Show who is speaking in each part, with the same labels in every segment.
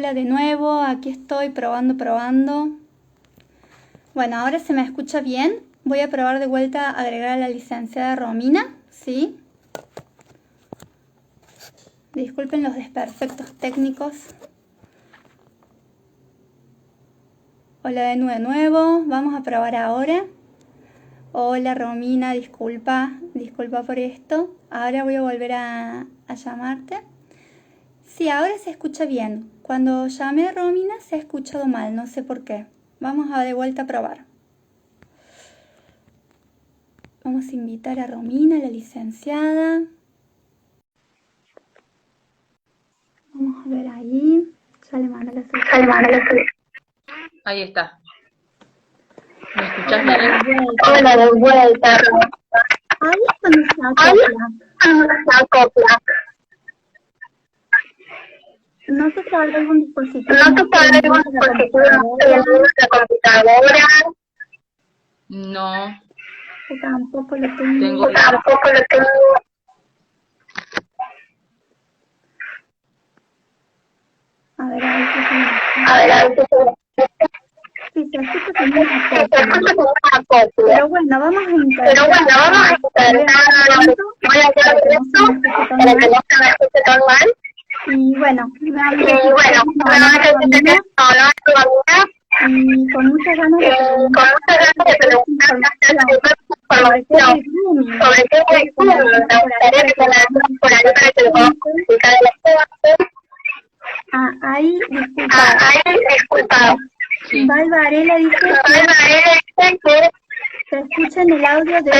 Speaker 1: Hola de nuevo, aquí estoy probando, probando. Bueno, ahora se me escucha bien. Voy a probar de vuelta a agregar a la licenciada Romina, ¿sí? Disculpen los desperfectos técnicos. Hola de nuevo, vamos a probar ahora. Hola Romina, disculpa por esto. Ahora voy a volver a llamarte. Sí, ahora se escucha bien. Cuando llamé a Romina se ha escuchado mal, no sé por qué. Vamos a de vuelta a probar. Vamos a invitar a Romina, la licenciada. Vamos a ver ahí. Ya le mando la solicitud.
Speaker 2: Ahí está. ¿Me escuchás bien?
Speaker 3: Hola, de vuelta.
Speaker 1: Ahí es cuando se acopla. No sé si habrá algún dispositivo.
Speaker 3: No te paga algún dispositivo de computadora.
Speaker 2: No.
Speaker 1: Yo tampoco lo tengo.
Speaker 3: Tampoco lo tengo.
Speaker 1: A ver, ahí sí.
Speaker 3: A ver, a ver si
Speaker 1: Sí, se escucha como una
Speaker 3: se
Speaker 1: copia.
Speaker 3: copia.
Speaker 1: Pero bueno, vamos a intentar.
Speaker 3: Voy a hacer esto para que no se me escuche tan mal.
Speaker 1: Y bueno,
Speaker 3: No
Speaker 1: y con muchas ganas de preguntar
Speaker 3: información sobre qué es el Zoom. Me gustaría que me la hagas por ahí para que lo pueda explicar a la gente.
Speaker 1: Ahí,
Speaker 3: Disculpa.
Speaker 1: Val Varela dice
Speaker 3: que
Speaker 1: se escucha en el audio de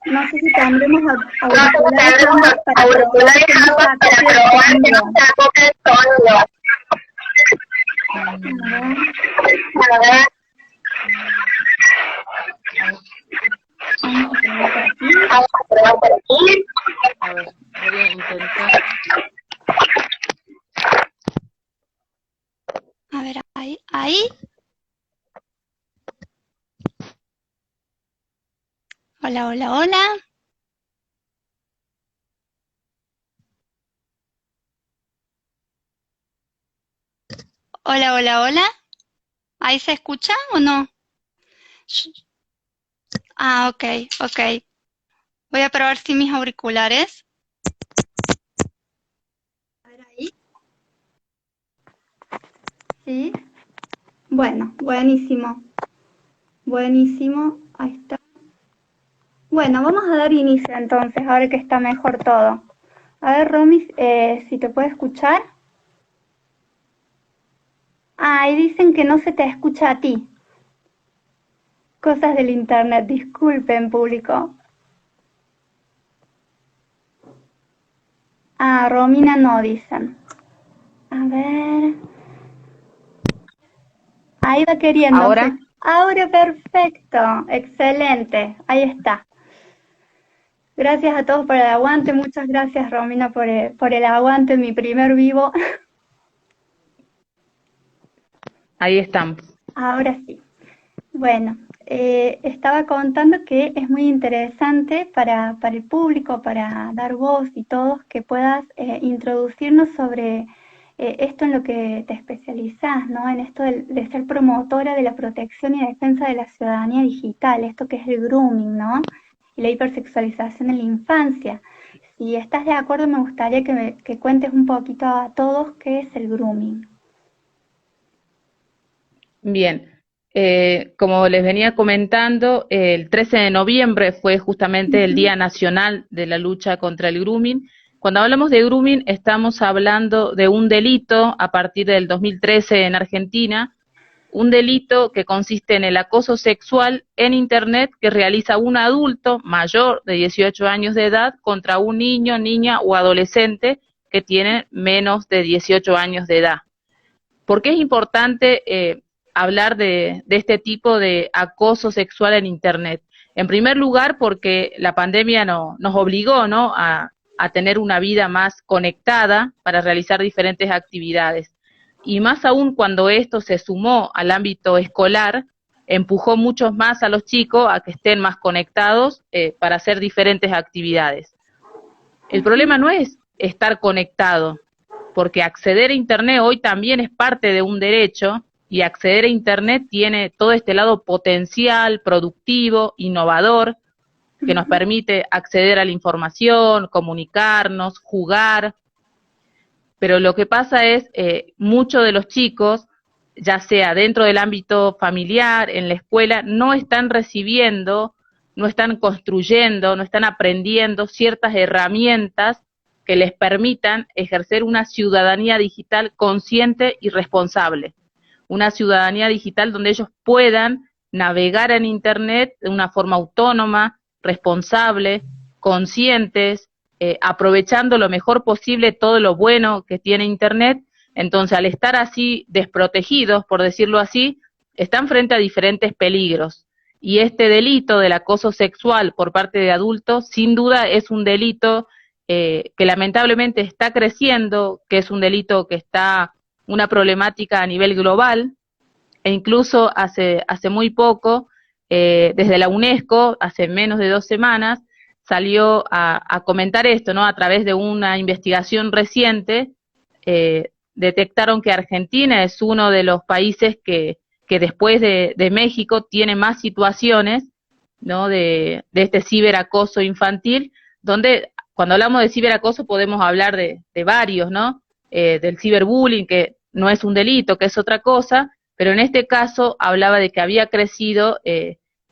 Speaker 1: no sé si tendremos
Speaker 3: auriculares para probar que no se acopie el sonido. A ver. Vamos a probar por aquí.
Speaker 2: A ver, voy a intentar.
Speaker 1: A ver, ahí. Hola. Hola. ¿Ahí se escucha o no? Ok. Voy a probar si mis auriculares. A ver ahí. Sí. Bueno, buenísimo. Ahí está. Bueno, vamos a dar inicio entonces, ahora que está mejor todo. A ver, Romy, si te puede escuchar. Ahí dicen que no se te escucha a ti. Cosas del internet, disculpen, público. Romina no, dicen. A ver. Ahí va queriendo.
Speaker 2: ¿Ahora?
Speaker 1: Ahora perfecto, excelente, ahí está. Gracias a todos por el aguante, muchas gracias Romina por el aguante en mi primer vivo.
Speaker 2: Ahí estamos.
Speaker 1: Ahora sí. Bueno, estaba contando que es muy interesante para el público, para dar voz y todos, que puedas introducirnos sobre esto en lo que te especializás, ¿no? En esto de ser promotora de la protección y defensa de la ciudadanía digital, esto que es el grooming, ¿no? Y la hipersexualización en la infancia. Si estás de acuerdo, me gustaría que cuentes un poquito a todos qué es el grooming.
Speaker 2: Bien. Como les venía comentando, el 13 de noviembre fue justamente el Día Nacional de la Lucha contra el Grooming. Cuando hablamos de grooming, estamos hablando de un delito a partir del 2013 en Argentina, un delito que consiste en el acoso sexual en Internet que realiza un adulto mayor de 18 años de edad contra un niño, niña o adolescente que tiene menos de 18 años de edad. ¿Por qué es importante hablar de este tipo de acoso sexual en Internet? En primer lugar, porque la pandemia nos obligó, ¿no?, a tener una vida más conectada para realizar diferentes actividades. Y más aún cuando esto se sumó al ámbito escolar, empujó mucho más a los chicos a que estén más conectados para hacer diferentes actividades. El problema no es estar conectado, porque acceder a Internet hoy también es parte de un derecho, y acceder a Internet tiene todo este lado potencial, productivo, innovador, que nos permite acceder a la información, comunicarnos, jugar, pero lo que pasa es, muchos de los chicos, ya sea dentro del ámbito familiar, en la escuela, no están recibiendo, no están construyendo, no están aprendiendo ciertas herramientas que les permitan ejercer una ciudadanía digital consciente y responsable. Una ciudadanía digital donde ellos puedan navegar en Internet de una forma autónoma, responsable, conscientes, aprovechando lo mejor posible todo lo bueno que tiene Internet. Entonces, al estar así desprotegidos, por decirlo así, están frente a diferentes peligros. Y este delito del acoso sexual por parte de adultos, sin duda es un delito que lamentablemente está creciendo, que es un delito que está una problemática a nivel global, e incluso hace muy poco, desde la UNESCO, hace menos de 2 semanas, salió a comentar esto, ¿no? A través de una investigación reciente, detectaron que Argentina es uno de los países que después de México tiene más situaciones, ¿no? de este ciberacoso infantil, donde cuando hablamos de ciberacoso podemos hablar de varios, ¿no? Del ciberbullying, que no es un delito, que es otra cosa, pero en este caso hablaba de que había crecido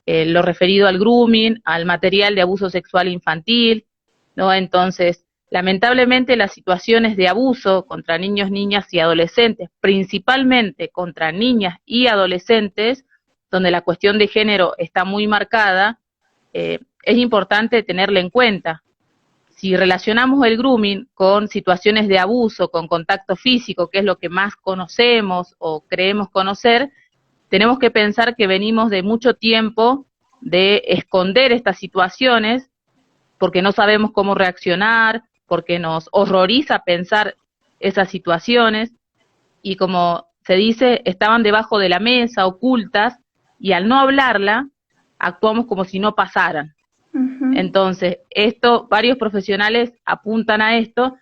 Speaker 2: lo referido al grooming, al material de abuso sexual infantil, ¿no? Entonces, lamentablemente las situaciones de abuso contra niños, niñas y adolescentes, principalmente contra niñas y adolescentes, donde la cuestión de género está muy marcada, es importante tenerla en cuenta. Si relacionamos el grooming con situaciones de abuso, con contacto físico, que es lo que más conocemos o creemos conocer, tenemos que pensar que venimos de mucho tiempo de esconder estas situaciones porque no sabemos cómo reaccionar, porque nos horroriza pensar esas situaciones, y como se dice, estaban debajo de la mesa, ocultas, y al no hablarla, actuamos como si no pasaran. Uh-huh. Entonces, varios profesionales apuntan a esto,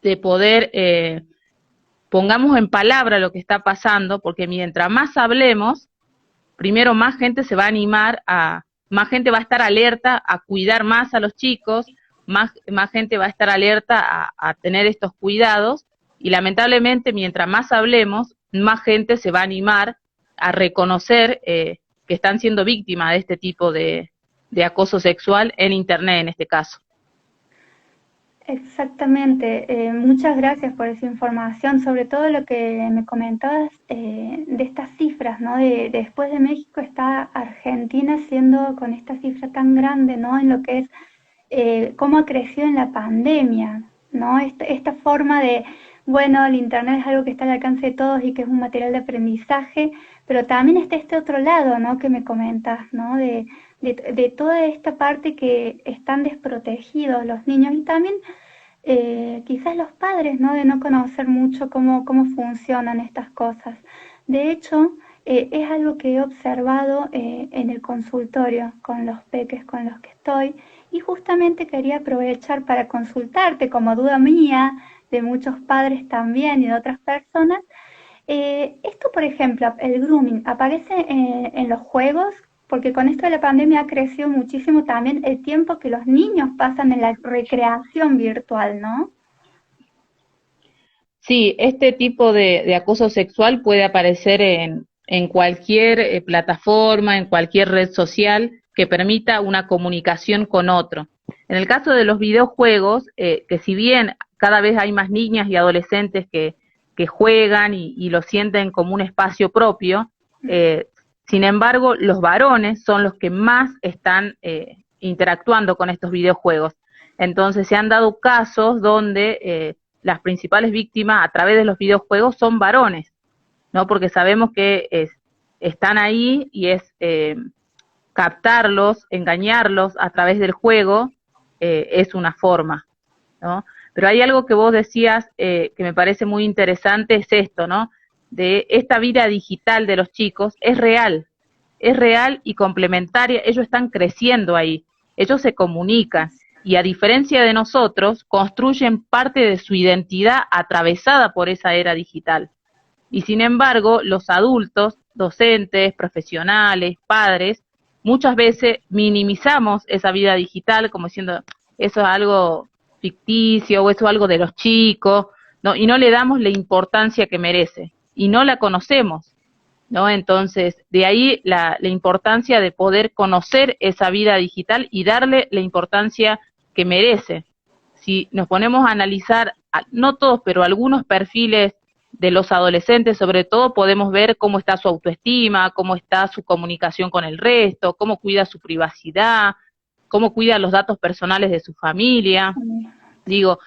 Speaker 2: de poder, pongamos en palabra lo que está pasando, porque mientras más hablemos, primero más gente se va a animar más gente va a estar alerta a cuidar más a los chicos, más gente va a estar alerta a tener estos cuidados, y lamentablemente mientras más hablemos, más gente se va a animar a reconocer que están siendo víctimas de este tipo de acoso sexual en Internet en este caso.
Speaker 1: Exactamente, muchas gracias por esa información, sobre todo lo que me comentabas de estas cifras, ¿no? Después de México está Argentina siendo con esta cifra tan grande, ¿no? En lo que es cómo ha crecido en la pandemia, ¿no? Esta forma de, bueno, el Internet es algo que está al alcance de todos y que es un material de aprendizaje, pero también está este otro lado, ¿no? Que me comentas, ¿no? De toda esta parte que están desprotegidos los niños, y también quizás los padres, ¿no? De no conocer mucho cómo funcionan estas cosas. De hecho, es algo que he observado en el consultorio con los peques con los que estoy, y justamente quería aprovechar para consultarte como duda mía, de muchos padres también y de otras personas. Esto, por ejemplo, el grooming, ¿aparece en los juegos? Porque con esto de la pandemia ha crecido muchísimo también el tiempo que los niños pasan en la recreación virtual, ¿no?
Speaker 2: Sí, este tipo de acoso sexual puede aparecer en cualquier plataforma, en cualquier red social que permita una comunicación con otro. En el caso de los videojuegos, que si bien cada vez hay más niñas y adolescentes que juegan y lo sienten como un espacio propio, sin embargo, los varones son los que más están interactuando con estos videojuegos. Entonces, se han dado casos donde las principales víctimas a través de los videojuegos son varones, ¿no? Porque sabemos que están ahí y es captarlos, engañarlos a través del juego, es una forma, ¿no? Pero hay algo que vos decías que me parece muy interesante, es esto, ¿no? De esta vida digital de los chicos es real y complementaria. Ellos están creciendo ahí, ellos se comunican, y a diferencia de nosotros, construyen parte de su identidad atravesada por esa era digital. Y sin embargo, los adultos, docentes, profesionales, padres, muchas veces minimizamos esa vida digital como diciendo, eso es algo ficticio o eso es algo de los chicos, ¿no? Y no le damos la importancia que merece y no la conocemos, ¿no? Entonces, de ahí la importancia de poder conocer esa vida digital y darle la importancia que merece. Si nos ponemos a analizar, no todos, pero algunos perfiles de los adolescentes, sobre todo, podemos ver cómo está su autoestima, cómo está su comunicación con el resto, cómo cuida su privacidad, cómo cuida los datos personales de su familia. Digo,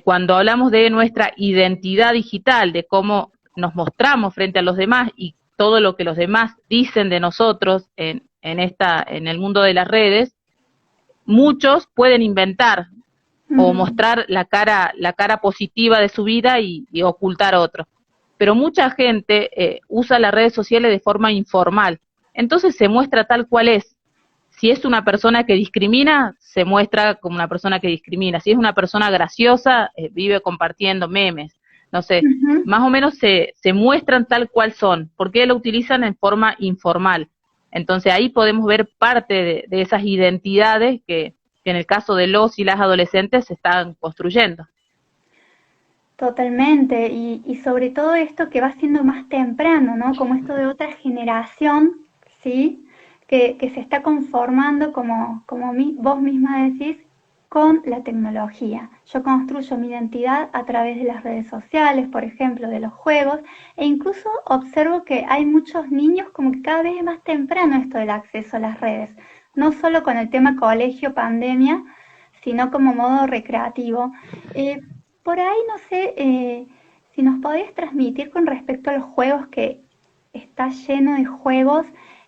Speaker 2: cuando hablamos de nuestra identidad digital, de cómo nos mostramos frente a los demás y todo lo que los demás dicen de nosotros en el mundo de las redes, muchos pueden inventar o mostrar la cara positiva de su vida y ocultar otro. Pero mucha gente usa las redes sociales de forma informal. Entonces se muestra tal cual es. Si es una persona que discrimina, se muestra como una persona que discrimina. Si es una persona graciosa, vive compartiendo memes. No sé, más o menos se muestran tal cual son, porque lo utilizan en forma informal. Entonces ahí podemos ver parte de esas identidades que en el caso de los y las adolescentes se están construyendo.
Speaker 1: Totalmente, y sobre todo esto que va siendo más temprano, ¿no? Como esto de otra generación, ¿sí? Que se está conformando, como vos misma decís, con la tecnología. Yo construyo mi identidad a través de las redes sociales, por ejemplo, de los juegos, e incluso observo que hay muchos niños como que cada vez es más temprano esto del acceso a las redes, no solo con el tema colegio, pandemia, sino como modo recreativo. Por ahí, no sé, si nos podés transmitir con respecto a los juegos, que está lleno de juegos,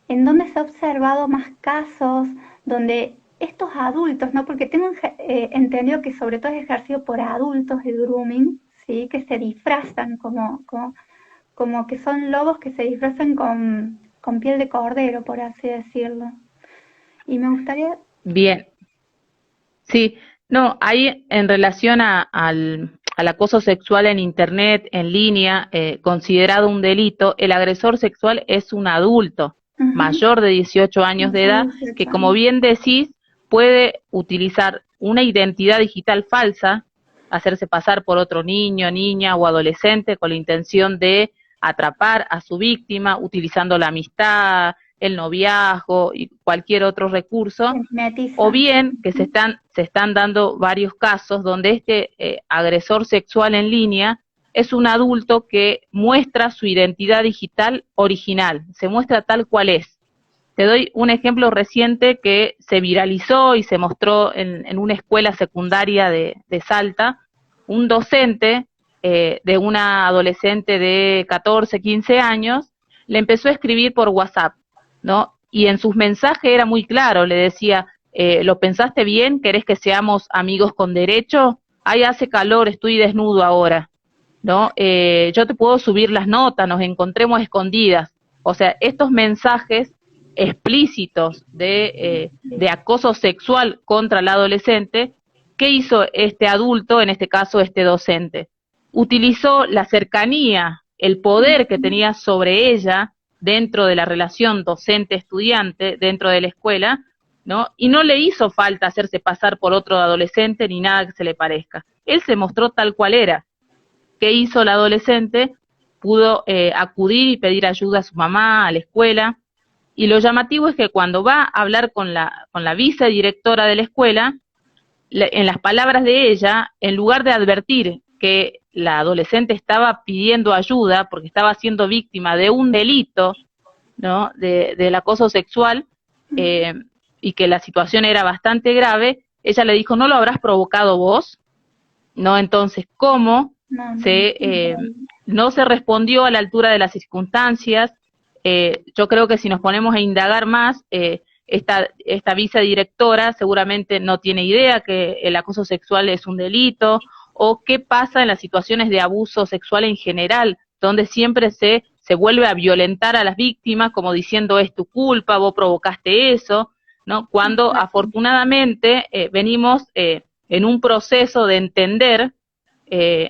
Speaker 1: en donde se ha observado más casos, donde estos adultos, ¿no? Porque tengo entendido que sobre todo es ejercido por adultos el grooming, ¿sí? Que se disfrazan como que son lobos que se disfrazan con piel de cordero, por así decirlo. Y me gustaría...
Speaker 2: Bien, sí, no, ahí en relación al acoso sexual en Internet, en línea, considerado un delito, el agresor sexual es un adulto mayor de 18 años de edad, que como bien decís, puede utilizar una identidad digital falsa, hacerse pasar por otro niño, niña o adolescente con la intención de atrapar a su víctima, utilizando la amistad, el noviazgo y cualquier otro recurso, o bien que se están dando varios casos donde este agresor sexual en línea es un adulto que muestra su identidad digital original, se muestra tal cual es. Te doy un ejemplo reciente que se viralizó y se mostró en una escuela secundaria de Salta. Un docente de una adolescente de 14, 15 años le empezó a escribir por WhatsApp, ¿no? Y en sus mensajes era muy claro, le decía, ¿lo pensaste bien? ¿Querés que seamos amigos con derecho? Ay, hace calor, estoy desnudo ahora, ¿no? Yo te puedo subir las notas, nos encontremos escondidas. O sea, estos mensajes explícitos de acoso sexual contra la adolescente, ¿qué hizo este adulto, en este caso este docente? Utilizó la cercanía, el poder que tenía sobre ella dentro de la relación docente-estudiante, dentro de la escuela, ¿no? Y no le hizo falta hacerse pasar por otro adolescente ni nada que se le parezca. Él se mostró tal cual era. ¿Qué hizo la adolescente? Pudo acudir y pedir ayuda a su mamá, a la escuela. Y lo llamativo es que cuando va a hablar con la vicedirectora de la escuela, en las palabras de ella, en lugar de advertir que la adolescente estaba pidiendo ayuda porque estaba siendo víctima de un delito, ¿no? del acoso sexual, y que la situación era bastante grave, ella le dijo, ¿no lo habrás provocado vos? ¿No? Entonces, ¿cómo no se respondió a la altura de las circunstancias? Yo creo que si nos ponemos a indagar más, esta vicedirectora seguramente no tiene idea que el acoso sexual es un delito, o qué pasa en las situaciones de abuso sexual en general, donde siempre se vuelve a violentar a las víctimas como diciendo es tu culpa, vos provocaste eso, ¿no? Cuando afortunadamente venimos en un proceso de entender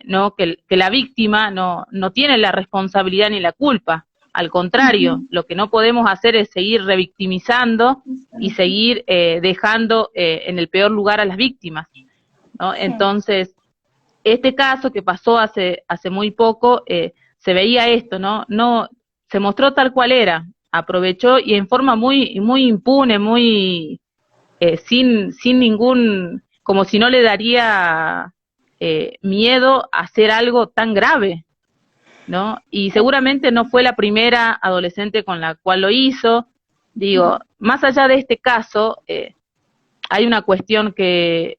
Speaker 2: ¿no? que la víctima no tiene la responsabilidad ni la culpa. Al contrario, lo que no podemos hacer es seguir revictimizando y seguir dejando en el peor lugar a las víctimas, ¿no?
Speaker 1: Sí.
Speaker 2: Entonces, este caso que pasó hace muy poco, se veía esto, ¿no? Se mostró tal cual era, aprovechó y en forma muy impune, muy sin ningún, como si no le daría miedo a hacer algo tan grave, ¿no? Y seguramente no fue la primera adolescente con la cual lo hizo. Digo, más allá de este caso, hay una cuestión que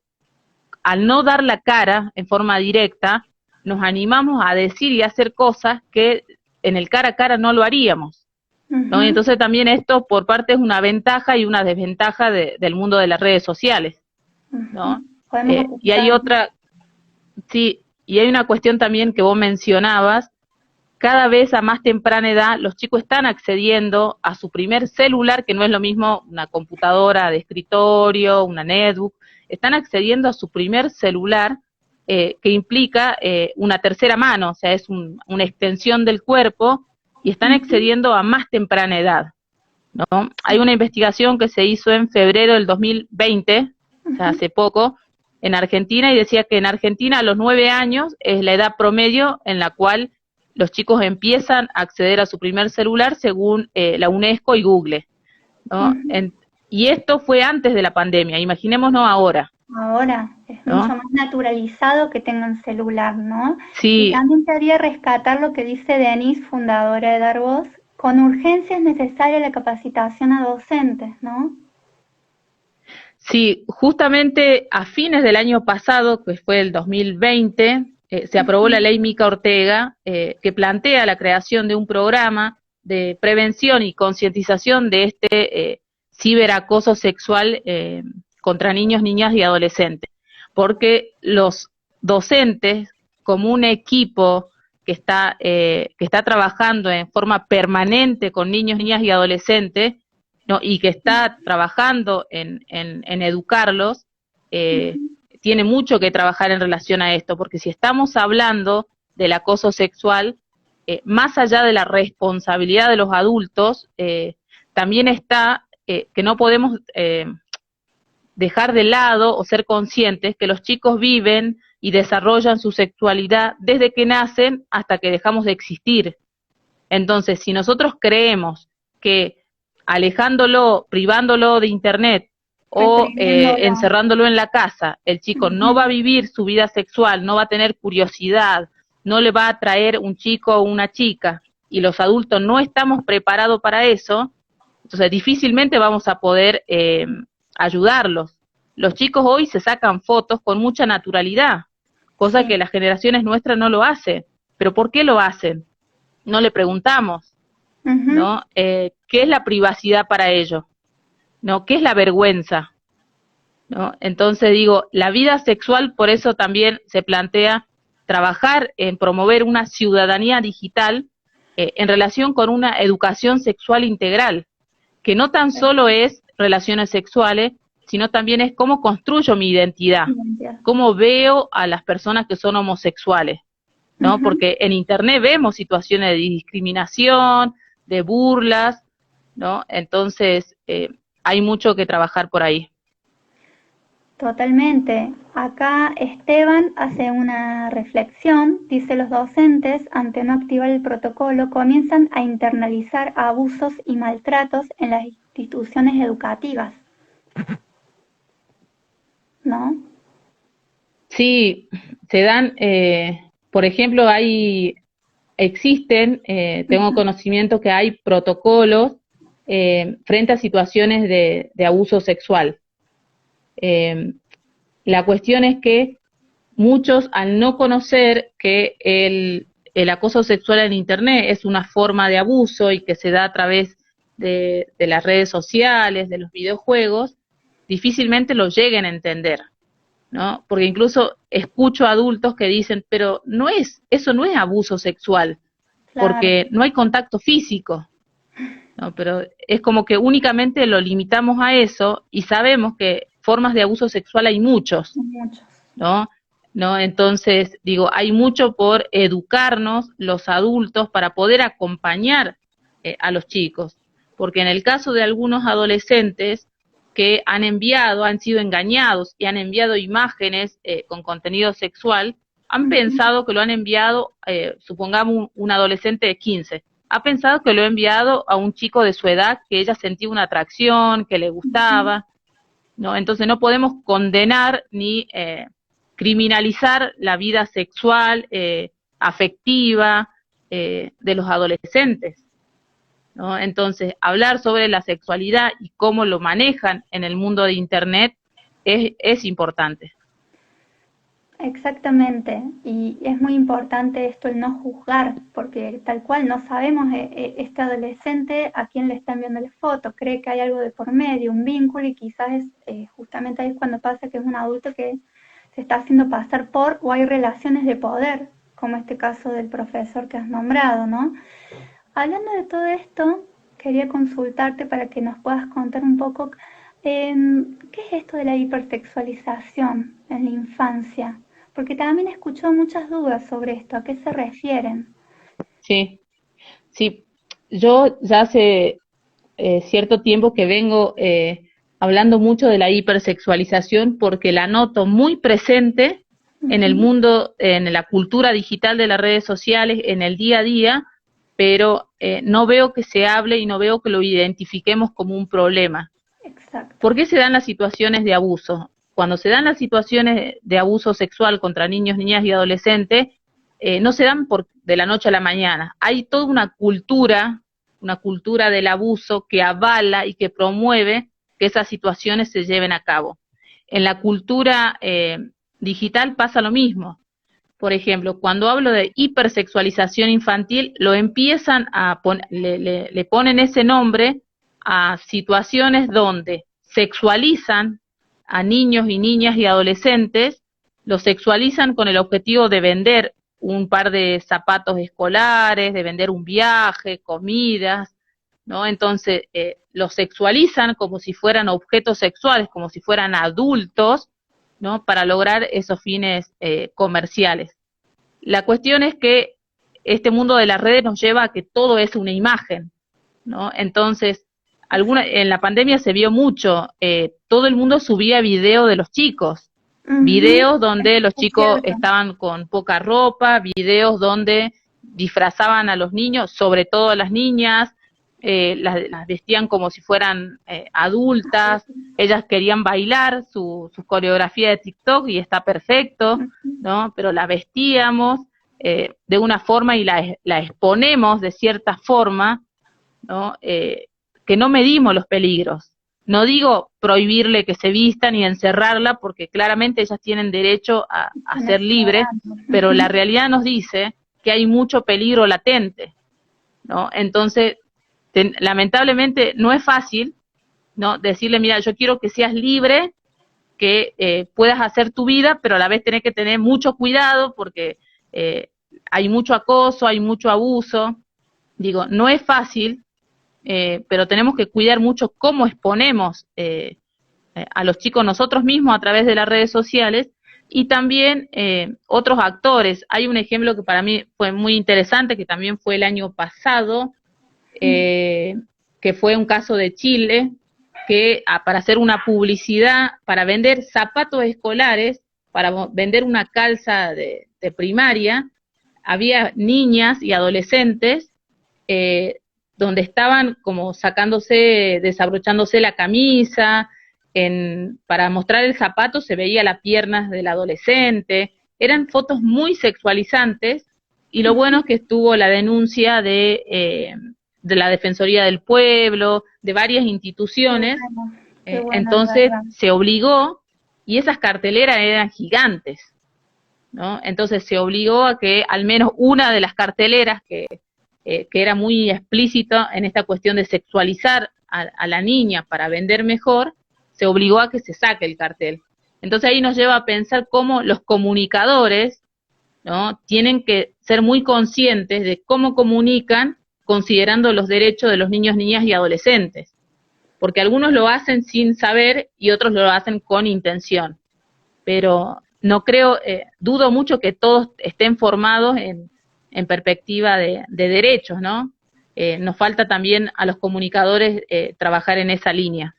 Speaker 2: al no dar la cara en forma directa, nos animamos a decir y hacer cosas que en el cara a cara no lo haríamos, ¿no? Y entonces también esto por parte es una ventaja y una desventaja del mundo de las redes sociales, ¿no? Y hay otra, sí, y hay una cuestión también que vos mencionabas, cada vez a más temprana edad los chicos están accediendo a su primer celular, que no es lo mismo una computadora de escritorio, una netbook, están accediendo a su primer celular que implica una tercera mano, o sea, es una extensión del cuerpo y están accediendo a más temprana edad, ¿no? Hay una investigación que se hizo en febrero del 2020, o sea, hace poco, en Argentina, y decía que en Argentina a los 9 años es la edad promedio en la cual los chicos empiezan a acceder a su primer celular según la UNESCO y Google, ¿no? Y esto fue antes de la pandemia, imaginémonos ahora.
Speaker 1: Ahora es
Speaker 2: ¿no?
Speaker 1: mucho más naturalizado que tengan celular, ¿no?
Speaker 2: Sí.
Speaker 1: Y también quería rescatar lo que dice Denise, fundadora de Dar Voz, con urgencia es necesaria la capacitación a docentes, ¿no?
Speaker 2: Sí, justamente a fines del año pasado, que fue el 2020, se aprobó la ley Mica Ortega, que plantea la creación de un programa de prevención y concientización de este ciberacoso sexual contra niños, niñas y adolescentes, porque los docentes, como un equipo que está trabajando en forma permanente con niños, niñas y adolescentes, ¿no? Y que está trabajando en educarlos, tiene mucho que trabajar en relación a esto, porque si estamos hablando del acoso sexual, más allá de la responsabilidad de los adultos, también está que no podemos dejar de lado o ser conscientes que los chicos viven y desarrollan su sexualidad desde que nacen hasta que dejamos de existir. Entonces, si nosotros creemos que alejándolo, privándolo de internet o encerrándolo en la casa, el chico no va a vivir su vida sexual, no va a tener curiosidad, no le va a atraer un chico o una chica, y los adultos no estamos preparados para eso, entonces difícilmente vamos a poder ayudarlos. Los chicos hoy se sacan fotos con mucha naturalidad, cosa que las generaciones nuestras no lo hacen. ¿Pero por qué lo hacen? No le preguntamos, ¿no? ¿Qué es la privacidad para ellos? ¿No? ¿Qué es la vergüenza? ¿No? Entonces digo, la vida sexual, por eso también se plantea trabajar en promover una ciudadanía digital en relación con una educación sexual integral, que no tan solo es relaciones sexuales, sino también es cómo construyo mi identidad, cómo veo a las personas que son homosexuales, ¿no? Porque en internet vemos situaciones de discriminación, de burlas, ¿no? Entonces, hay mucho que trabajar por ahí.
Speaker 1: Totalmente. Acá Esteban hace una reflexión, dice los docentes, ante no activar el protocolo, comienzan a internalizar abusos y maltratos en las instituciones educativas, ¿no?
Speaker 2: Sí, se dan, por ejemplo, existen, tengo conocimiento que hay protocolos frente a situaciones de abuso sexual. La cuestión es que muchos, al no conocer que el acoso sexual en Internet es una forma de abuso y que se da a través de las redes sociales, de los videojuegos, difícilmente lo lleguen a entender, ¿no? Porque incluso escucho adultos que dicen, pero eso no es abuso sexual,
Speaker 1: Claro.
Speaker 2: porque no hay contacto físico, ¿no? Pero es como que únicamente lo limitamos a eso y sabemos que formas de abuso sexual hay muchos,
Speaker 1: Muchos.
Speaker 2: ¿no? ¿No? Entonces, digo, hay mucho por educarnos los adultos para poder acompañar a los chicos, porque en el caso de algunos adolescentes que han sido engañados y han enviado imágenes con contenido sexual, han pensado que lo han enviado, supongamos un adolescente de 15, ha pensado que lo ha enviado a un chico de su edad que ella sentía una atracción, que le gustaba, ¿no? Entonces no podemos condenar ni criminalizar la vida sexual, afectiva de los adolescentes, ¿no? Entonces, hablar sobre la sexualidad y cómo lo manejan en el mundo de Internet es importante.
Speaker 1: Exactamente, y es muy importante esto, el no juzgar, porque tal cual no sabemos este adolescente a quién le está enviando la foto, cree que hay algo de por medio, un vínculo, y quizás justamente ahí es cuando pasa que es un adulto que se está haciendo pasar por, o hay relaciones de poder, como este caso del profesor que has nombrado, ¿no? Hablando de todo esto, quería consultarte para que nos puedas contar un poco qué es esto de la hipersexualización en la infancia, porque también he escuchado muchas dudas sobre esto, ¿a qué se refieren?
Speaker 2: Sí, sí. Yo ya hace cierto tiempo que vengo hablando mucho de la hipersexualización porque la noto muy presente en el mundo, en la cultura digital de las redes sociales, en el día a día, pero no veo que se hable y no veo que lo identifiquemos como un problema.
Speaker 1: Exacto.
Speaker 2: ¿Por qué se dan las situaciones de abuso? Cuando se dan las situaciones de abuso sexual contra niños, niñas y adolescentes, no se dan de la noche a la mañana. Hay toda una cultura del abuso que avala y que promueve que esas situaciones se lleven a cabo. En la cultura digital pasa lo mismo. Por ejemplo, cuando hablo de hipersexualización infantil, lo empiezan a le ponen ese nombre a situaciones donde sexualizan a niños y niñas y adolescentes, los sexualizan con el objetivo de vender un par de zapatos escolares, de vender un viaje, comidas, ¿no? Entonces, los sexualizan como si fueran objetos sexuales, como si fueran adultos, ¿no? Para lograr esos fines comerciales. La cuestión es que este mundo de las redes nos lleva a que todo es una imagen, ¿no? Entonces, en la pandemia se vio mucho, todo el mundo subía video de los chicos, videos donde los chicos estaban con poca ropa, videos donde disfrazaban a los niños, sobre todo a las niñas, las vestían como si fueran adultas, ellas querían bailar su coreografía de TikTok y está perfecto, ¿no? Pero la vestíamos de una forma y la exponemos de cierta forma, ¿no? Que no medimos los peligros. No digo prohibirle que se vistan y encerrarla, porque claramente ellas tienen derecho a ser libres, pero la realidad nos dice que hay mucho peligro latente, ¿no? Entonces, lamentablemente no es fácil, ¿no? Decirle, mira, yo quiero que seas libre, que puedas hacer tu vida, pero a la vez tenés que tener mucho cuidado porque hay mucho acoso, hay mucho abuso. Digo, no es fácil, pero tenemos que cuidar mucho cómo exponemos a los chicos nosotros mismos a través de las redes sociales y también otros actores. Hay un ejemplo que para mí fue muy interesante, que también fue el año pasado, que fue un caso de Chile, que para hacer una publicidad, para vender zapatos escolares, para vender una calza de primaria, había niñas y adolescentes donde estaban como desabrochándose la camisa, para mostrar el zapato se veía las piernas del adolescente, eran fotos muy sexualizantes, y lo bueno es que estuvo la denuncia de la Defensoría del Pueblo, de varias instituciones, qué bueno, entonces se obligó, y esas carteleras eran gigantes, ¿no? Entonces se obligó a que al menos una de las carteleras que era muy explícito en esta cuestión de sexualizar a la niña para vender mejor, se obligó a que se saque el cartel. Entonces ahí nos lleva a pensar cómo los comunicadores, ¿no? Tienen que ser muy conscientes de cómo comunican considerando los derechos de los niños, niñas y adolescentes, porque algunos lo hacen sin saber y otros lo hacen con intención, pero no creo, dudo mucho que todos estén formados en perspectiva de derechos, ¿no? Nos falta también a los comunicadores trabajar en esa línea.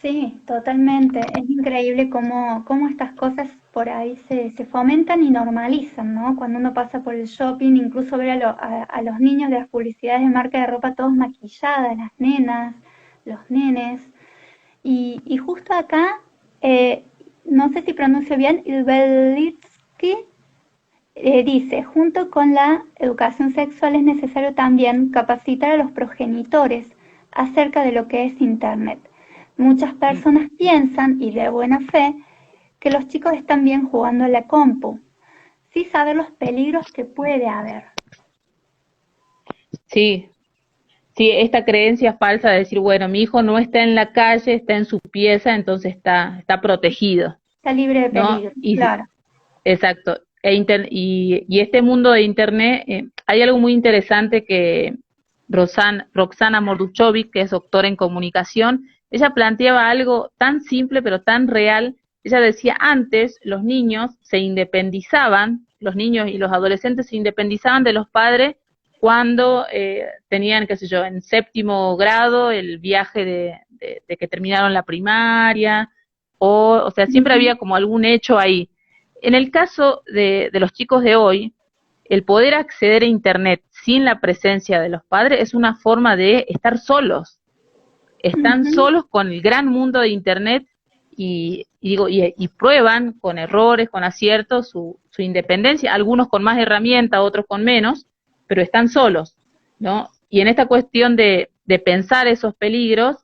Speaker 1: Sí, totalmente. Es increíble cómo estas cosas por ahí se fomentan y normalizan, ¿no? Cuando uno pasa por el shopping, incluso ver a los niños de las publicidades de marca de ropa todos maquilladas, las nenas, los nenes. Y justo acá, no sé si pronuncio bien, Ilbelitsky dice, junto con la educación sexual es necesario también capacitar a los progenitores acerca de lo que es Internet. Muchas personas piensan, y de buena fe, que los chicos están bien jugando a la compu, sin saber los peligros que puede haber.
Speaker 2: Sí, sí, esta creencia falsa de decir, bueno, mi hijo no está en la calle, está en su pieza, entonces está protegido,
Speaker 1: Está libre de
Speaker 2: ¿no?
Speaker 1: peligro, claro.
Speaker 2: Exacto. Y este mundo de Internet, hay algo muy interesante que Roxana Morduchovic, que es doctora en comunicación, ella planteaba algo tan simple pero tan real. Ella decía, antes los niños se independizaban, los niños y los adolescentes se independizaban de los padres cuando tenían, qué sé yo, en séptimo grado el viaje de que terminaron la primaria, o sea, siempre había como algún hecho ahí. En el caso de los chicos de hoy, el poder acceder a Internet sin la presencia de los padres es una forma de estar solos. Están solos con el gran mundo de Internet y prueban con errores, con aciertos, su independencia, algunos con más herramientas, otros con menos, pero están solos, ¿no? Y en esta cuestión de pensar esos peligros,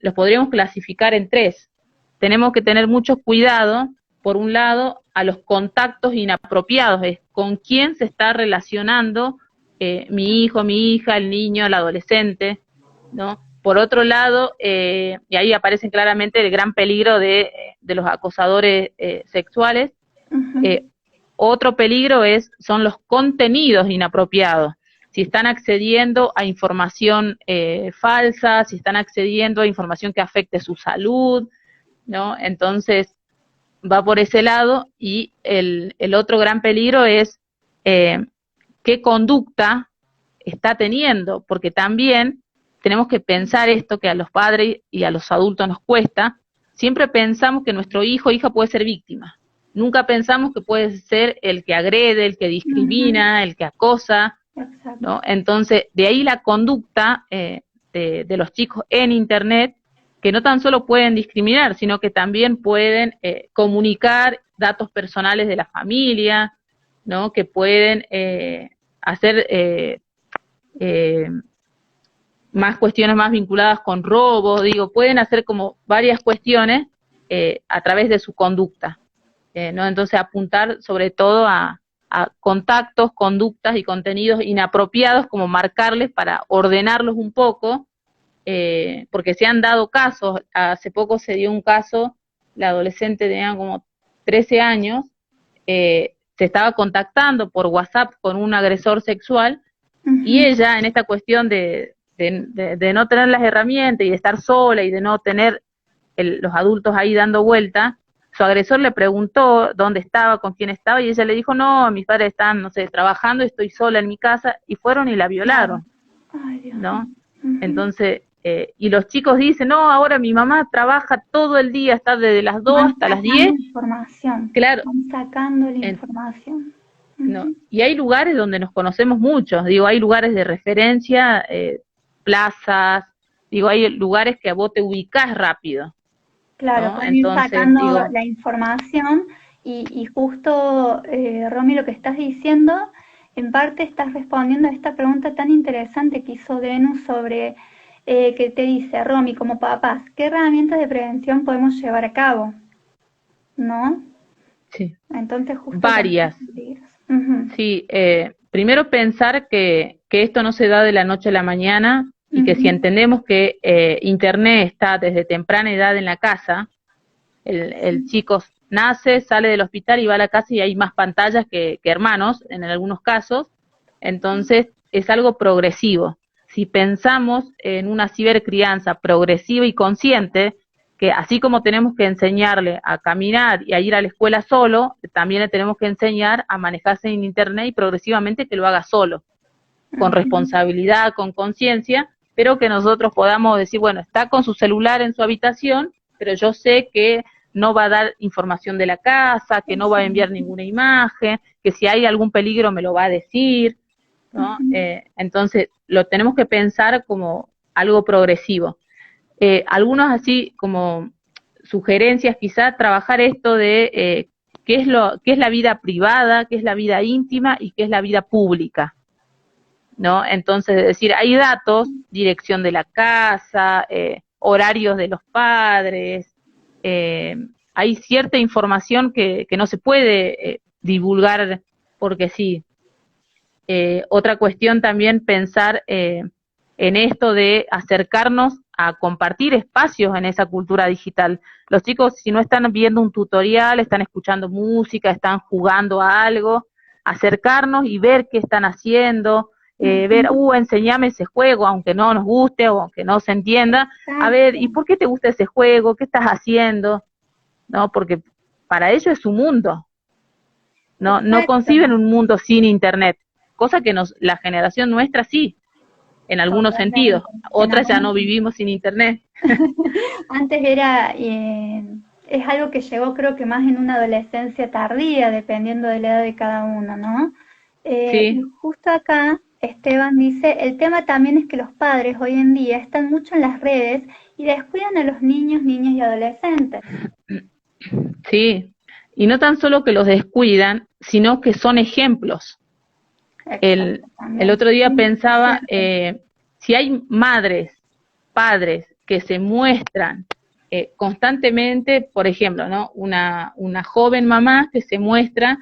Speaker 2: los podríamos clasificar en tres. Tenemos que tener mucho cuidado, por un lado, a los contactos inapropiados, es con quién se está relacionando mi hijo, mi hija, el niño, el adolescente, ¿no? Por otro lado, y ahí aparece claramente el gran peligro de los acosadores sexuales. Otro peligro son los contenidos inapropiados. Si están accediendo a información falsa, si están accediendo a información que afecte su salud, ¿no? Entonces, va por ese lado. Y el otro gran peligro es qué conducta está teniendo, porque también tenemos que pensar esto que a los padres y a los adultos nos cuesta. Siempre pensamos que nuestro hijo o hija puede ser víctima. Nunca pensamos que puede ser el que agrede, el que discrimina, el que acosa, ¿no? Entonces, de ahí la conducta de los chicos en Internet, que no tan solo pueden discriminar, sino que también pueden comunicar datos personales de la familia, ¿no? Que pueden hacer más cuestiones más vinculadas con robos, pueden hacer como varias cuestiones a través de su conducta, ¿no? Entonces apuntar sobre todo a contactos, conductas y contenidos inapropiados, como marcarles para ordenarlos un poco, porque se han dado casos. Hace poco se dio un caso, la adolescente tenía como 13 años, se estaba contactando por WhatsApp con un agresor sexual, y ella, en esta cuestión de no tener las herramientas y de estar sola y de no tener los adultos ahí dando vuelta, su agresor le preguntó dónde estaba, con quién estaba, y ella le dijo, no, mis padres están, no sé, trabajando, estoy sola en mi casa, y fueron y la violaron.
Speaker 1: Ay, Dios.
Speaker 2: ¿No? Entonces, y los chicos dicen, no, ahora mi mamá trabaja todo el día, está desde las 2 hasta las 10.
Speaker 1: Información.
Speaker 2: Claro.
Speaker 1: Van sacando la información.
Speaker 2: No. Y hay lugares donde nos conocemos muchos, hay lugares de referencia, plazas, hay lugares que a vos te ubicás rápido.
Speaker 1: Claro,
Speaker 2: ¿no?
Speaker 1: pueden ir
Speaker 2: Entonces,
Speaker 1: sacando la información y justo, Romy, lo que estás diciendo, en parte estás respondiendo a esta pregunta tan interesante que hizo Denu sobre, que te dice, Romy, como papás, ¿qué herramientas de prevención podemos llevar a cabo? ¿No?
Speaker 2: Sí.
Speaker 1: Entonces, justo
Speaker 2: varias. Sí, primero pensar que esto no se da de la noche a la mañana, y que si entendemos que Internet está desde temprana edad en la casa, el chico nace, sale del hospital y va a la casa y hay más pantallas que hermanos, en algunos casos. Entonces, es algo progresivo. Si pensamos en una cibercrianza progresiva y consciente, que así como tenemos que enseñarle a caminar y a ir a la escuela solo, también le tenemos que enseñar a manejarse en Internet y progresivamente que lo haga solo, con responsabilidad, con conciencia, pero que nosotros podamos decir, bueno, está con su celular en su habitación, pero yo sé que no va a dar información de la casa, que no va a enviar ninguna imagen, que si hay algún peligro me lo va a decir, ¿no? Entonces, lo tenemos que pensar como algo progresivo. Algunos así como sugerencias, quizá trabajar esto de qué es la vida privada, qué es la vida íntima y qué es la vida pública, ¿no? Entonces, es decir, hay datos, dirección de la casa, horarios de los padres, hay cierta información que no se puede divulgar porque sí. Otra cuestión también pensar en esto de acercarnos a compartir espacios en esa cultura digital. Los chicos, si no están viendo un tutorial, están escuchando música, están jugando a algo, acercarnos y ver qué están haciendo, ver, enseñame ese juego, aunque no nos guste o aunque no se entienda, a ver, ¿y por qué te gusta ese juego? ¿Qué estás haciendo? ¿No? Porque para ellos es su mundo. No conciben un mundo sin Internet, cosa que la generación nuestra sí, en algunos sentidos, otras ya no vivimos sin Internet.
Speaker 1: Antes era, es algo que llegó creo que más en una adolescencia tardía, dependiendo de la edad de cada uno, ¿no?
Speaker 2: Sí.
Speaker 1: Y justo acá Esteban dice, el tema también es que los padres hoy en día están mucho en las redes y descuidan a los niños, niñas y adolescentes.
Speaker 2: Sí, y no tan solo que los descuidan, sino que son ejemplos. El otro día pensaba, si hay madres, padres que se muestran constantemente, por ejemplo, ¿no? Una joven mamá que se muestra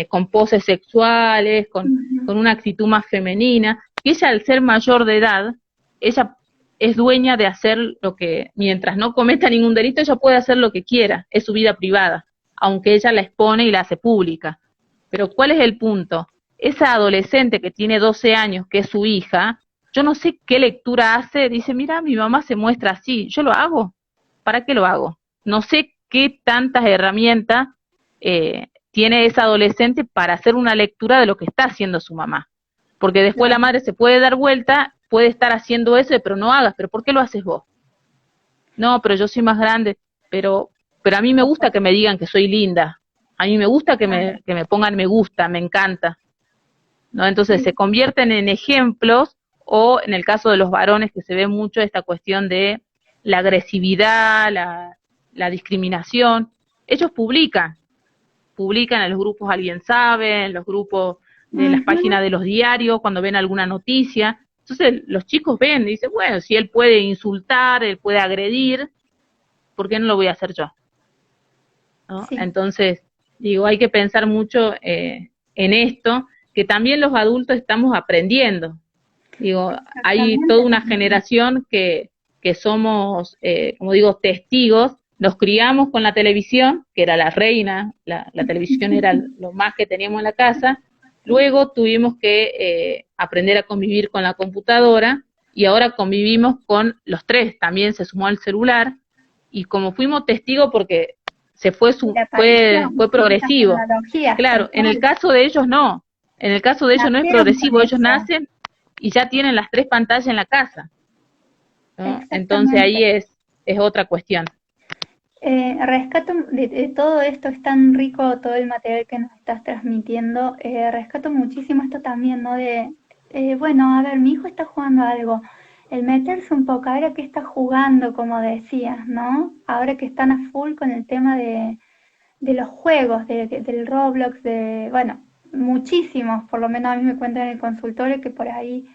Speaker 2: con poses sexuales, con una actitud más femenina, y ella al ser mayor de edad, ella es dueña de hacer lo que, mientras no cometa ningún delito, ella puede hacer lo que quiera, es su vida privada, aunque ella la expone y la hace pública. Pero ¿cuál es el punto? Esa adolescente que tiene 12 años, que es su hija, yo no sé qué lectura hace, dice, mira, mi mamá se muestra así, ¿yo lo hago? ¿Para qué lo hago? No sé qué tantas herramientas tiene esa adolescente para hacer una lectura de lo que está haciendo su mamá. Porque después la madre se puede dar vuelta, puede estar haciendo eso, pero no hagas, pero ¿por qué lo haces vos? No, pero yo soy más grande, pero a mí me gusta que me digan que soy linda, a mí me gusta que me pongan me gusta, me encanta, ¿no? Entonces se convierten en ejemplos, o en el caso de los varones que se ve mucho esta cuestión de la agresividad, la discriminación, ellos publican en los grupos Alguien Sabe, en los grupos de las páginas de los diarios, cuando ven alguna noticia. Entonces los chicos ven y dicen, bueno, si él puede insultar, él puede agredir, ¿por qué no lo voy a hacer yo? ¿No? Sí. Entonces, digo, hay que pensar mucho en esto, que también los adultos estamos aprendiendo. Digo, hay toda una generación que somos, como digo, testigos. Nos criamos con la televisión, que era la reina, la televisión era lo más que teníamos en la casa. Luego tuvimos que aprender a convivir con la computadora, y ahora convivimos con los tres. También se sumó el celular, y como fuimos testigos porque fue progresivo. Claro, en el caso de ellos no. En el caso de ellos no es progresivo, ellos nacen y ya tienen las tres pantallas en la casa, ¿no? Entonces ahí es otra cuestión.
Speaker 1: Rescato de todo esto, es tan rico todo el material que nos estás transmitiendo, rescato muchísimo esto también, ¿no? Bueno, a ver, mi hijo está jugando a algo, el meterse un poco, ahora que está jugando, como decías, ¿no? Ahora que están a full con el tema de los juegos, del Roblox, bueno, muchísimos, por lo menos a mí me cuentan en el consultorio que por ahí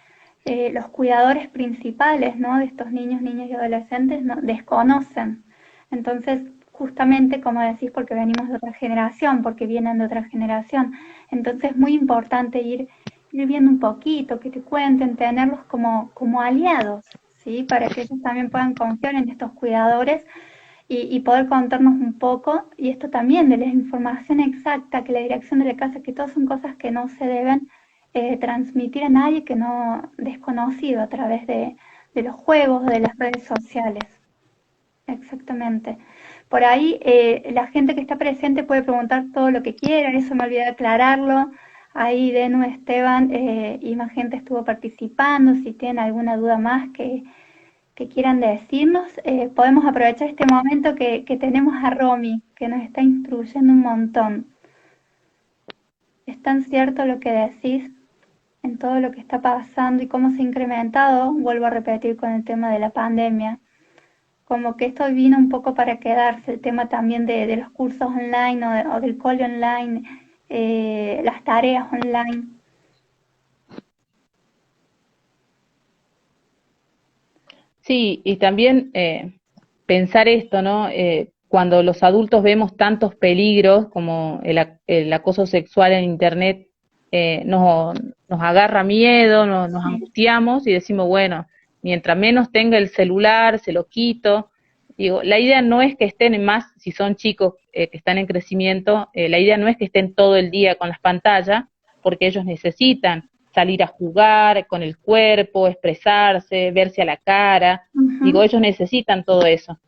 Speaker 1: los cuidadores principales, ¿no? De estos niños, niñas y adolescentes desconocen. Entonces, justamente, como decís, porque venimos de otra generación, porque vienen de otra generación, entonces es muy importante ir viendo un poquito, que te cuenten, tenerlos como aliados, ¿sí? Para que ellos también puedan confiar en estos cuidadores y poder contarnos un poco, y esto también de la información exacta, que la dirección de la casa, que todas son cosas que no se deben transmitir a nadie que no desconocido a través de los juegos, de las redes sociales. Exactamente. Por ahí la gente que está presente puede preguntar todo lo que quiera, eso me olvidé de aclararlo. Ahí Denu, Esteban y más gente estuvo participando. Si tienen alguna duda más que quieran decirnos, podemos aprovechar este momento que tenemos a Romy, que nos está instruyendo un montón. Es tan cierto lo que decís en todo lo que está pasando y cómo se ha incrementado, vuelvo a repetir con el tema de la pandemia, como que esto vino un poco para quedarse, el tema también de los cursos online o del cole online, las tareas online.
Speaker 2: Sí, y también pensar esto, ¿no? Cuando los adultos vemos tantos peligros como el acoso sexual en Internet, nos agarra miedo, nos angustiamos y decimos, bueno, mientras menos tenga el celular, se lo quito. Digo, la idea no es que estén más, si son chicos que están en crecimiento, la idea no es que estén todo el día con las pantallas, porque ellos necesitan salir a jugar con el cuerpo, expresarse, verse a la cara. Digo, ellos necesitan todo eso.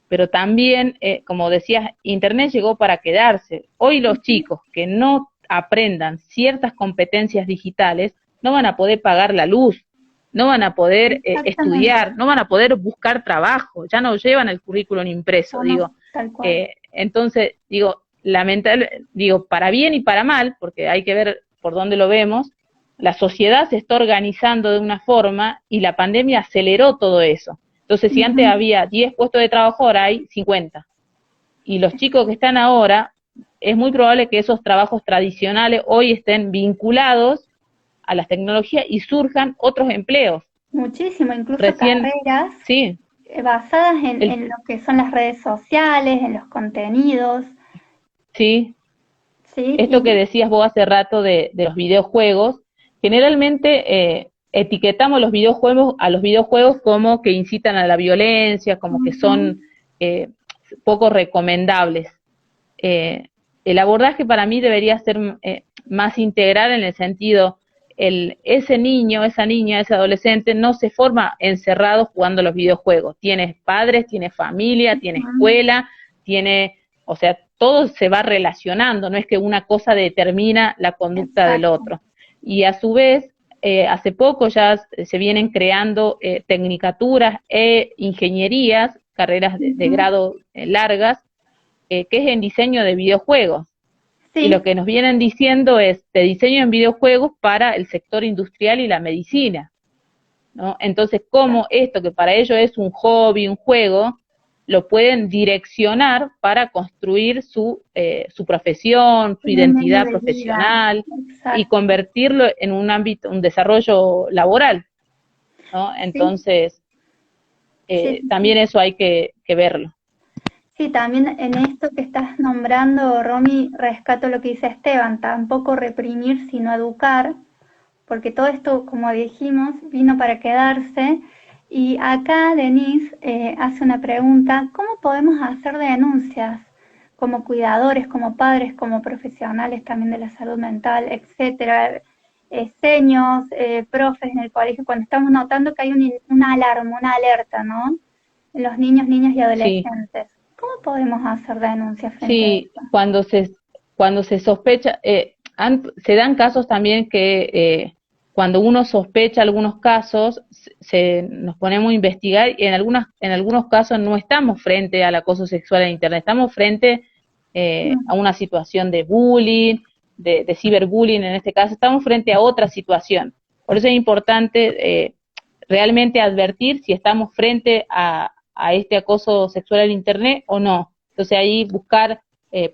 Speaker 2: Pero también, como decías, Internet llegó para quedarse. Hoy los chicos que no aprendan ciertas competencias digitales no van a poder pagar la luz, no van a poder estudiar, no van a poder buscar trabajo, ya no llevan el currículum impreso,
Speaker 1: No,
Speaker 2: digo.
Speaker 1: tal cual.
Speaker 2: Entonces, digo, lamentable, digo, para bien y para mal, porque hay que ver por dónde lo vemos, la sociedad se está organizando de una forma y la pandemia aceleró todo eso. Entonces, si antes había 10 puestos de trabajo, ahora hay 50. Y los chicos que están ahora, es muy probable que esos trabajos tradicionales hoy estén vinculados a las tecnologías y surjan otros empleos.
Speaker 1: Muchísimo, incluso
Speaker 2: Recién,
Speaker 1: carreras
Speaker 2: sí,
Speaker 1: basadas en lo que son las redes sociales, en los contenidos.
Speaker 2: Sí,
Speaker 1: Sí,
Speaker 2: esto que decías vos hace rato de los videojuegos, generalmente etiquetamos a los videojuegos como que incitan a la violencia, como que son poco recomendables. El abordaje para mí debería ser más integral en el sentido, ese niño, esa niña, ese adolescente no se forma encerrado jugando los videojuegos. Tiene padres, tiene familia, tiene escuela, tiene, o sea, todo se va relacionando, no es que una cosa determina la conducta del otro. Y a su vez, hace poco ya se vienen creando tecnicaturas e ingenierías, carreras de grado largas, que es en diseño de videojuegos. Sí. Y lo que nos vienen diciendo es de diseño en videojuegos para el sector industrial y la medicina, ¿no? Entonces, cómo esto que para ellos es un hobby, un juego, lo pueden direccionar para construir su profesión, su identidad profesional y convertirlo en un ámbito, un desarrollo laboral, ¿no? Entonces, también eso hay que verlo.
Speaker 1: Sí, también en esto que estás nombrando, Romy, rescato lo que dice Esteban, tampoco reprimir, sino educar, porque todo esto, como dijimos, vino para quedarse. Y acá Denise hace una pregunta, ¿cómo podemos hacer denuncias como cuidadores, como padres, como profesionales también de la salud mental, etcétera? Seños, profes en el colegio, cuando estamos notando que hay una alarma, una alerta, ¿no? En los niños, niñas y adolescentes. Sí. ¿Cómo podemos hacer denuncias frente a esto?
Speaker 2: Cuando se sospecha, se dan casos también que cuando uno sospecha algunos casos, nos ponemos a investigar y en algunos casos no estamos frente al acoso sexual en Internet, estamos frente a una situación de bullying, de ciberbullying en este caso, estamos frente a otra situación. Por eso es importante realmente advertir si estamos frente a este acoso sexual en Internet o no. Entonces ahí buscar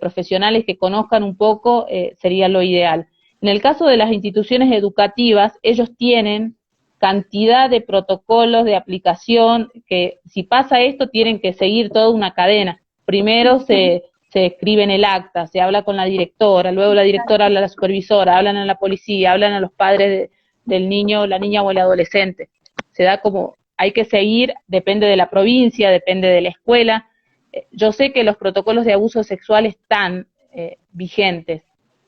Speaker 2: profesionales que conozcan un poco sería lo ideal. En el caso de las instituciones educativas, ellos tienen cantidad de protocolos de aplicación que si pasa esto tienen que seguir toda una cadena. Primero se escribe en el acta, se habla con la directora, luego la directora habla a la supervisora, hablan a la policía, hablan a los padres del niño, la niña o el adolescente. Se da como, hay que seguir, depende de la provincia, depende de la escuela. Yo sé que los protocolos de abuso sexual están vigentes.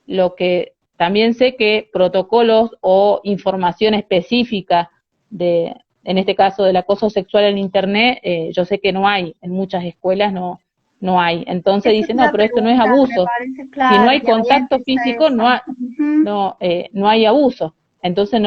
Speaker 2: Lo que también sé que protocolos o información específica en este caso del acoso sexual en Internet, yo sé que no hay, en muchas escuelas no hay. Entonces
Speaker 1: Eso te
Speaker 2: dicen,
Speaker 1: iba
Speaker 2: no,
Speaker 1: a
Speaker 2: pero esto no es
Speaker 1: preguntar, me
Speaker 2: abuso.
Speaker 1: parece
Speaker 2: Si no
Speaker 1: claro,
Speaker 2: hay
Speaker 1: y ahí
Speaker 2: contacto
Speaker 1: empieza
Speaker 2: físico,
Speaker 1: eso. Ujú.
Speaker 2: no hay abuso. Entonces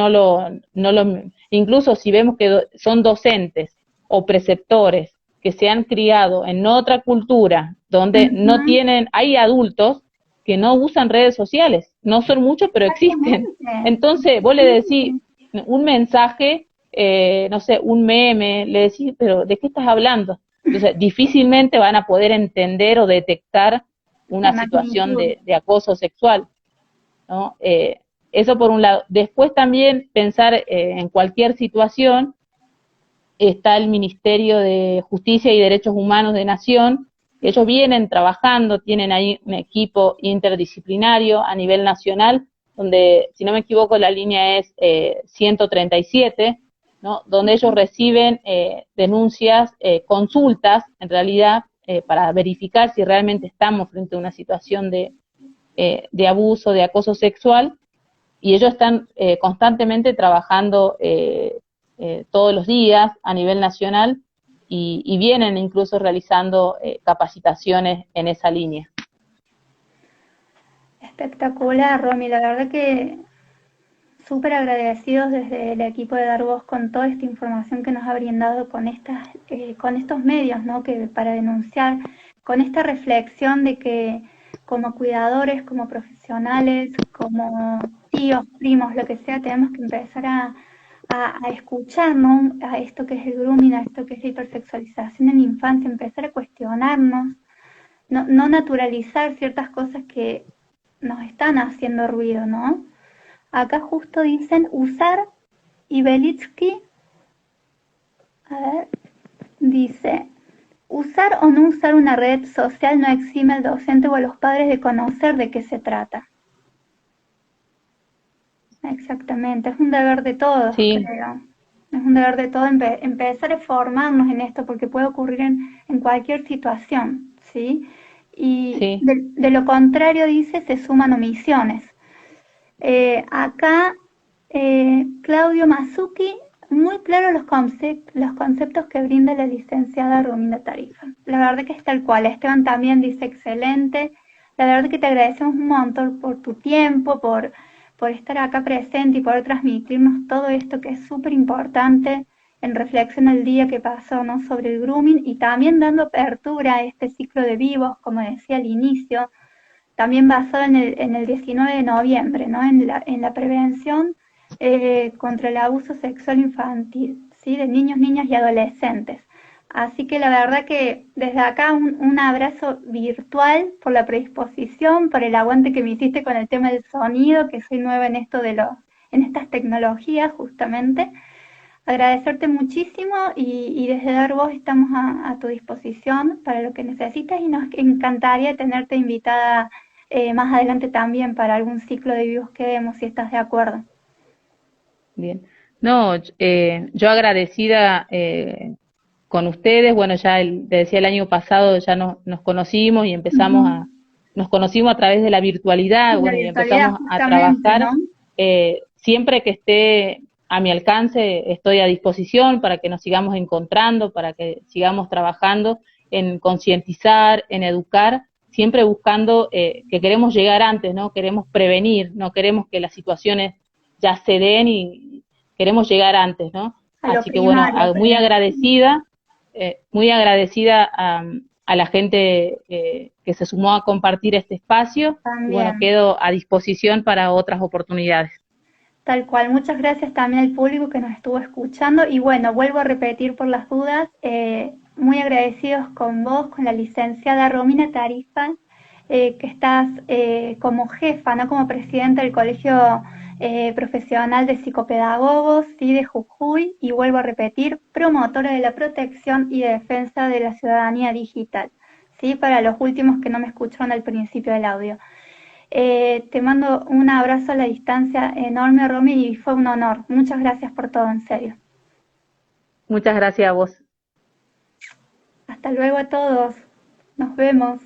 Speaker 2: incluso si vemos que son docentes o preceptores que se han criado en otra cultura, donde no
Speaker 1: Ujú.
Speaker 2: tienen, hay adultos que no usan redes sociales, no son muchos, pero existen.
Speaker 1: Exactamente.
Speaker 2: Entonces, vos le decís
Speaker 1: Sí.
Speaker 2: un mensaje, no sé, un meme, le decís, pero ¿de qué estás hablando? Entonces, difícilmente van a poder entender o detectar
Speaker 1: La
Speaker 2: una situación
Speaker 1: magnitud.
Speaker 2: de acoso sexual, ¿no? Eso por un lado. Después también pensar en cualquier situación, está el Ministerio de Justicia y Derechos Humanos de Nación. Ellos vienen trabajando, tienen ahí un equipo interdisciplinario a nivel nacional, donde, si no me equivoco, la línea es 137, ¿no? Donde ellos reciben denuncias, consultas, en realidad, para verificar si realmente estamos frente a una situación de abuso, de acoso sexual, y ellos están constantemente trabajando todos los días a nivel nacional y vienen incluso realizando capacitaciones en esa línea.
Speaker 1: Espectacular, Romy. La verdad que súper agradecidos desde el equipo de Dar Voz con toda esta información que nos ha brindado con estos medios, ¿no? Que para denunciar, con esta reflexión de que como cuidadores, como profesionales, como tíos, primos, lo que sea, tenemos que empezar a escuchar, ¿no? A esto que es el grooming, a esto que es la hipersexualización en la infancia, empezar a cuestionarnos, no naturalizar ciertas cosas que nos están haciendo ruido, ¿no? Acá justo dicen usar y Belitsky, a ver, dice, usar o no usar una red social no exime al docente o a los padres de conocer de qué se trata. Exactamente, es un deber de todos,
Speaker 2: Sí,
Speaker 1: creo. Es un deber de todos empezar a formarnos en esto porque puede ocurrir en cualquier situación, ¿sí? Y
Speaker 2: sí,
Speaker 1: de lo contrario, dice, se suman omisiones. Acá, Claudio Masuki, muy claro los conceptos que brinda la licenciada Romina Tarifa. La verdad que es tal cual. Esteban también dice excelente. La verdad que te agradecemos un montón por tu tiempo, por estar acá presente y poder transmitirnos todo esto que es súper importante en reflexión al día que pasó, ¿no? Sobre el grooming y también dando apertura a este ciclo de vivos, como decía al inicio, también basado en el 19 de noviembre, ¿no? En la prevención contra el abuso sexual infantil, ¿sí? De niños, niñas y adolescentes. Así que la verdad que desde acá un abrazo virtual por la predisposición, por el aguante que me hiciste con el tema del sonido, que soy nueva en esto en estas tecnologías justamente. Agradecerte muchísimo y desde Dar Voz estamos a tu disposición para lo que necesites y nos encantaría tenerte invitada más adelante también para algún ciclo de vivos que demos, si estás de acuerdo.
Speaker 2: bien. No, yo agradecida con ustedes, bueno, ya te decía el año pasado ya nos conocimos y
Speaker 1: Ujú.
Speaker 2: nos conocimos a través de la virtualidad,
Speaker 1: La
Speaker 2: bueno, y
Speaker 1: virtualidad
Speaker 2: empezamos a
Speaker 1: justamente, ¿no?
Speaker 2: trabajar. Siempre que esté a mi alcance, estoy a disposición para que nos sigamos encontrando, para que sigamos trabajando en concientizar, en educar, siempre buscando que queremos llegar antes, ¿no? Queremos prevenir, no queremos que las situaciones ya se den y queremos llegar antes, ¿no?
Speaker 1: A lo
Speaker 2: Así que bueno,
Speaker 1: primario, prevención.
Speaker 2: muy agradecida a la gente que se sumó a compartir este espacio y bueno,
Speaker 1: También.
Speaker 2: quedo a disposición para otras oportunidades.
Speaker 1: Tal cual, muchas gracias también al público que nos estuvo escuchando y bueno, vuelvo a repetir por las dudas, muy agradecidos con vos, con la licenciada Romina Tarifa, que estás como jefa, no como presidenta del Colegio Profesional de Psicopedagogos, ¿sí? De Jujuy, y vuelvo a repetir, promotora de la protección y defensa de la ciudadanía digital, ¿sí? Para los últimos que no me escucharon al principio del audio. Te mando un abrazo a la distancia enorme, Romy, y fue un honor. Muchas gracias por todo, en serio.
Speaker 2: Muchas gracias a vos.
Speaker 1: Hasta luego a todos. Nos vemos.